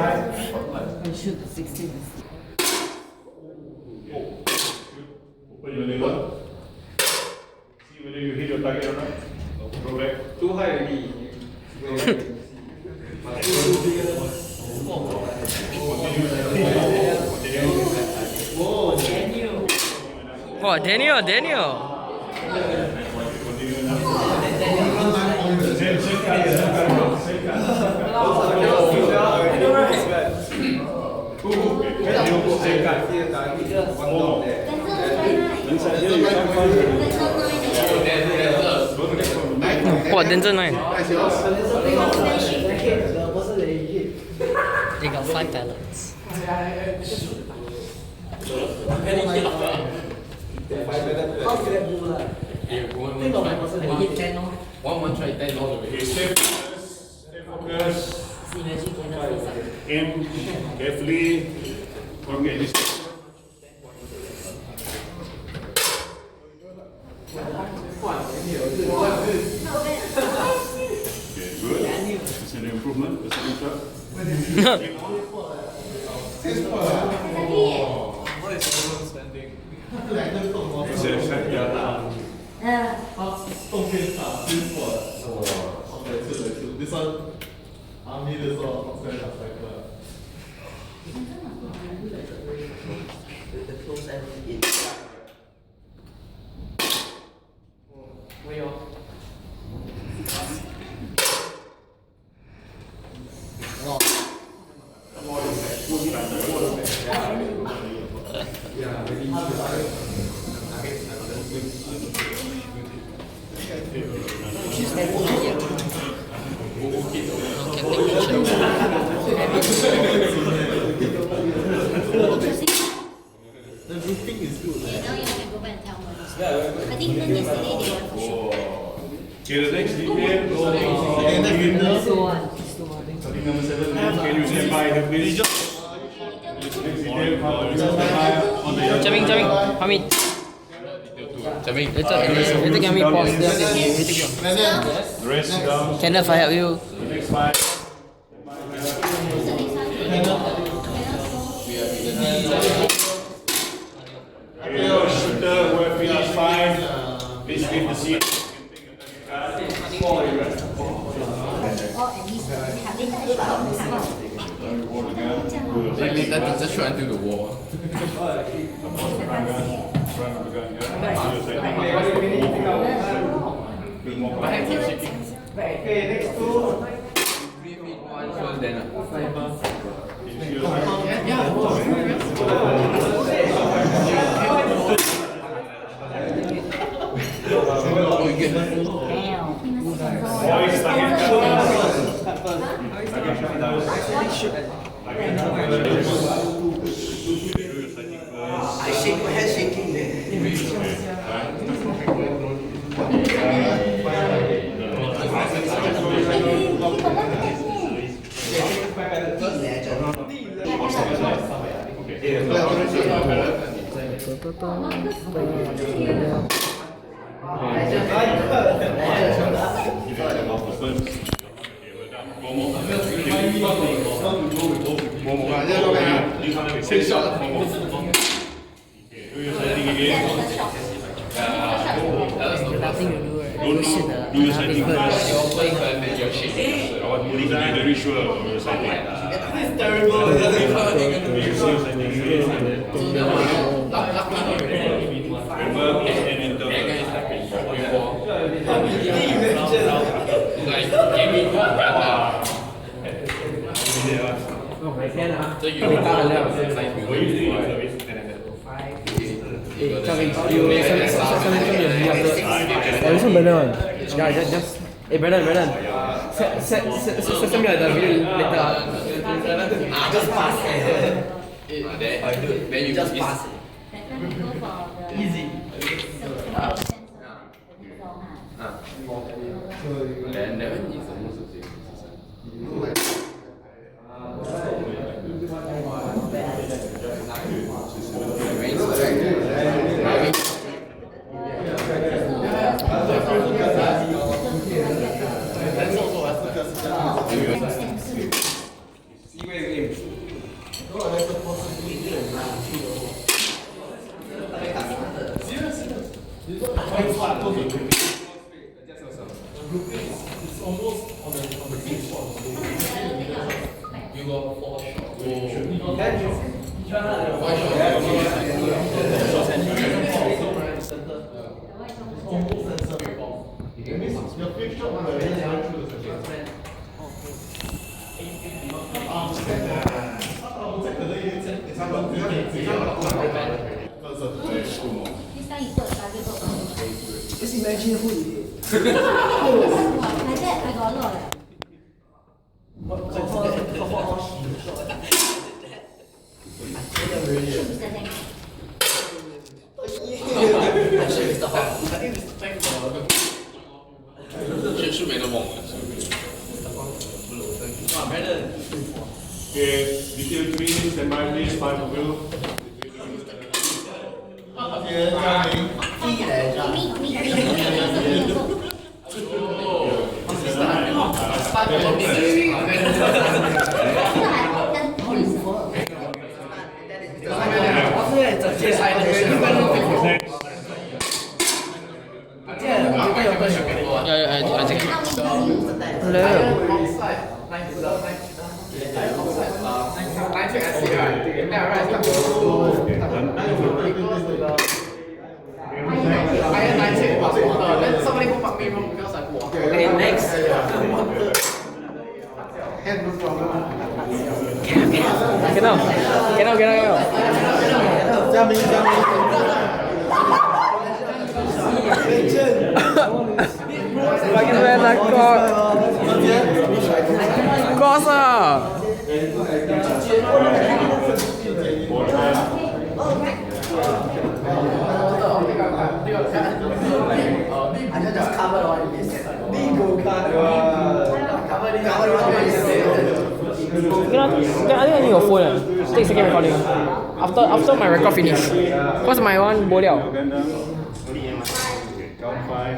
I shoot 16. Open your liver. See whether you hit your target or not. Go back. Too high already. Wow, Daniel. Wow, Denzel 9. They got 5 talents. One try 10 all the way. Okay, stay focused. Aim carefully. Okay, this. Okay, good. It's an improvement. The second shot. What is everyone spending? It's a second. This one, army this one, The close end in. Way off. The roofing is good. Now you can go back and tell me. I think then yesterday they were for sure. Okay, the next detail. Starting number 7. Can you stand by here, please? Next detail. On the Jamming. Hamid. Later can we pause there? rest down. Kenneth, I help you. The next slide. Shooter, we're finished 5. Please leave the seat. Oh, at least have they touched Like later they just shoot until the wall. Okay, next two. 3 feet 1 shot then. Oh, you get I shake my head shaking there. Nothing to do, right? Do your sighting first. you're playing and then you're shaking. I want to be very sure of your sighting. This is terrible. Remember, and enter. Like, give me one gun. So you can tell them like you this one better one. Yeah, just. Hey, Brandon. Send me the video later. Just pass it. then you Just pass it. Easy. Then that one is almost the same. See where you aim. Your fifth shot on the right side through the center. This time you put target book. Just imagine who it is. Like that, I got a lot. Shoot the next. Actually, it's the hot. 是没得蒙的。 Okay, detail 3, stand by please, 5 of you. I think. Okay, next. Cannot. Fucking man, like course I just covered on this. Bingo card. Covered on this. I think I need your phone. Take second recording. After my record finish. Cause my one bo liao. Okay, count 5.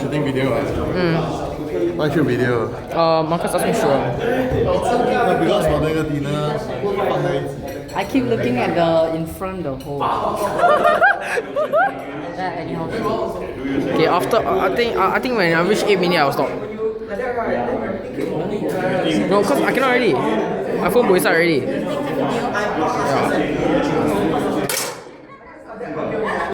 Shooting video. Why shoot video? Marcus asked me sure. Because 我那个 dinner 放在一起。 I keep looking at the in front the whole. That anyhow. Okay, after I think when I reach 8 minutes I will stop. No, cause I cannot already. My phone will start already. Yeah.